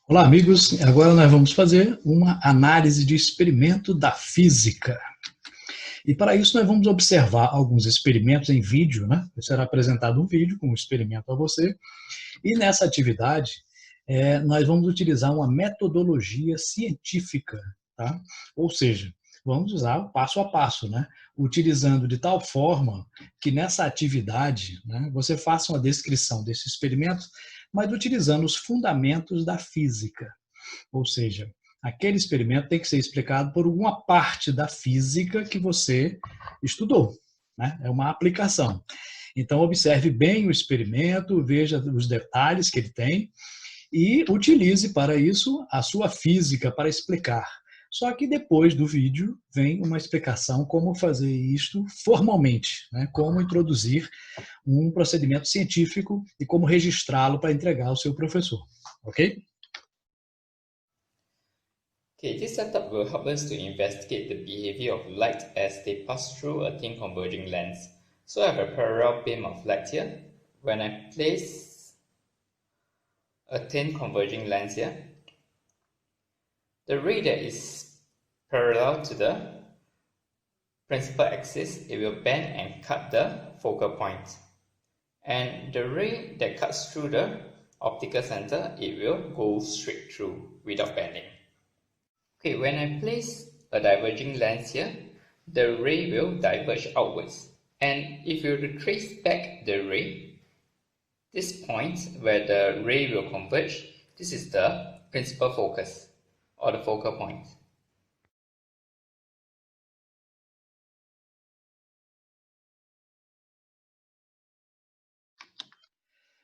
Olá, amigos. Agora nós vamos fazer uma análise de experimento da física. E para isso nós vamos observar alguns experimentos em vídeo, né? Será apresentado um vídeo com um experimento a você. E nessa atividade, nós vamos utilizar uma metodologia científica, tá? Ou seja, vamos usar o passo a passo, né? Utilizando de tal forma que nessa atividade, né, você faça uma descrição desse experimento, mas utilizando os fundamentos da física. Ou seja, aquele experimento tem que ser explicado por uma parte da física que você estudou, né? É uma aplicação. Então, observe bem o experimento, veja os detalhes que ele tem e utilize para isso a sua física para explicar. Só que depois do vídeo vem uma explicação como fazer isto formalmente, né? Como introduzir um procedimento científico e como registrá-lo para entregar ao seu professor, ok? Okay, this setup will help us to investigate the behavior of light as they pass through a thin converging lens. So I have a parallel beam of light here. When I place a thin converging lens here, the ray that is parallel to the principal axis, it will bend and cut the focal point. And the ray that cuts through the optical center, it will go straight through without bending. Okay, when I place a diverging lens here, the ray will diverge outwards. And if you retrace back the ray, this point where the ray will converge, this is the principal focus or the focal point.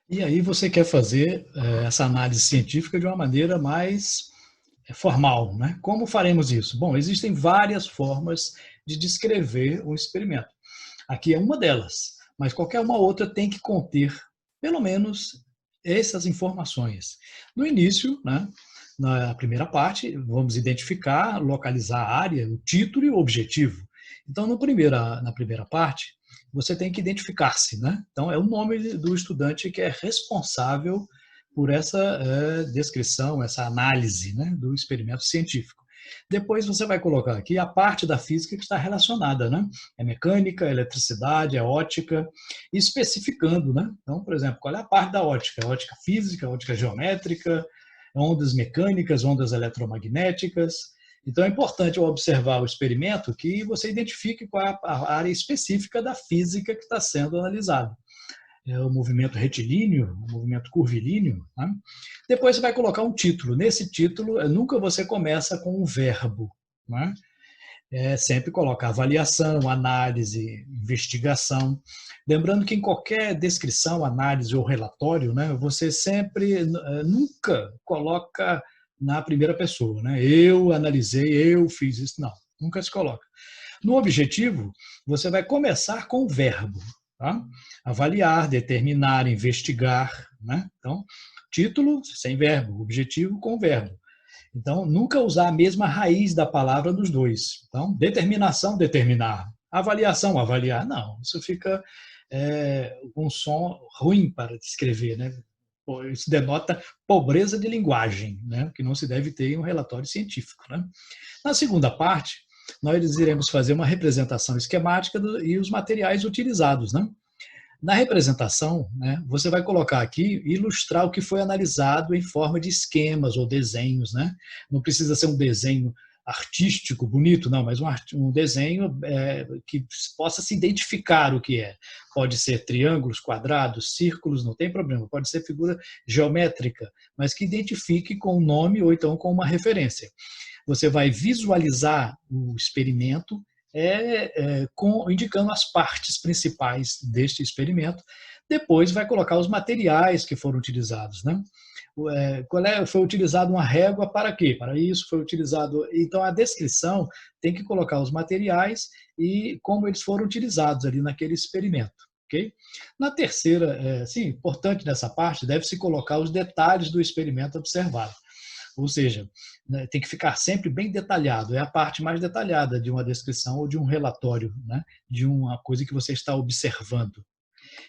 E aí você quer fazer essa análise científica de uma maneira mais formal, né? Como faremos isso? Bom, existem várias formas de descrever um experimento. Aqui é uma delas, mas qualquer uma outra tem que conter, pelo menos, essas informações. No início, né, na primeira parte, vamos identificar, localizar a área, o título e o objetivo. Então, na primeira parte, você tem que identificar-se, né? Então, é o nome do estudante que é responsável por essa descrição, essa análise, né, do experimento científico. Depois você vai colocar aqui a parte da física que está relacionada, né? É mecânica, é eletricidade, é ótica, especificando, né? Então, por exemplo, qual é a parte da ótica? Ótica física, ótica geométrica, ondas mecânicas, ondas eletromagnéticas. Então, é importante ao observar o experimento que você identifique qual é a área específica da física que está sendo analisada. É o movimento retilíneo, o movimento curvilíneo. Né? Depois você vai colocar um título. Nesse título, nunca você começa com um verbo. Né? Sempre coloca avaliação, análise, investigação. Lembrando que em qualquer descrição, análise ou relatório, né, você sempre, nunca coloca na primeira pessoa. Né? Eu analisei, eu fiz isso. Não, nunca se coloca. No objetivo, você vai começar com o verbo. Tá? Avaliar, determinar, investigar. Né? Então, título sem verbo, objetivo com verbo. Então, nunca usar a mesma raiz da palavra nos dois. Então, determinação, determinar. Avaliação, avaliar. Não, isso fica um som ruim para descrever, né? Isso denota pobreza de linguagem, né? Que não se deve ter em um relatório científico. Né? Na segunda parte, nós iremos fazer uma representação esquemática e os materiais utilizados. Né? Na representação, né, você vai colocar aqui, ilustrar o que foi analisado em forma de esquemas ou desenhos. Né? Não precisa ser um desenho artístico, bonito, não, mas um desenho que possa se identificar o que é. Pode ser triângulos, quadrados, círculos, não tem problema. Pode ser figura geométrica, mas que identifique com o nome ou então com uma referência. Você vai visualizar o experimento indicando as partes principais deste experimento. Depois vai colocar os materiais que foram utilizados. Né? Foi utilizado uma régua para quê? Para isso foi utilizado. Então, a descrição tem que colocar os materiais e como eles foram utilizados ali naquele experimento. Okay? Na terceira, sim, importante nessa parte, deve-se colocar os detalhes do experimento observado. Ou seja, né, tem que ficar sempre bem detalhado. É a parte mais detalhada de uma descrição ou de um relatório, né, de uma coisa que você está observando.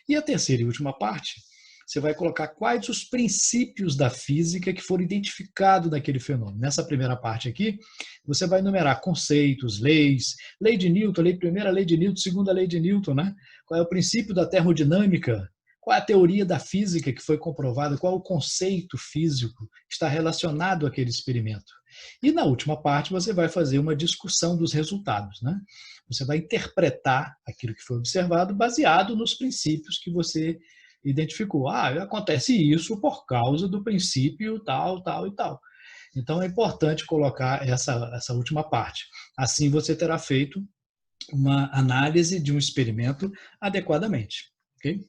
E a terceira e última parte, você vai colocar quais os princípios da física que foram identificados naquele fenômeno. Nessa primeira parte aqui, você vai enumerar conceitos, leis, lei de Newton, primeira lei de Newton, segunda lei de Newton, né? Qual é o princípio da termodinâmica, qual é a teoria da física que foi comprovada, qual é o conceito físico que está relacionado àquele experimento. E na última parte você vai fazer uma discussão dos resultados, né? Você vai interpretar aquilo que foi observado baseado nos princípios que você identificou. Acontece isso por causa do princípio tal, tal e tal. Então é importante colocar essa última parte. Assim você terá feito uma análise de um experimento adequadamente. Ok?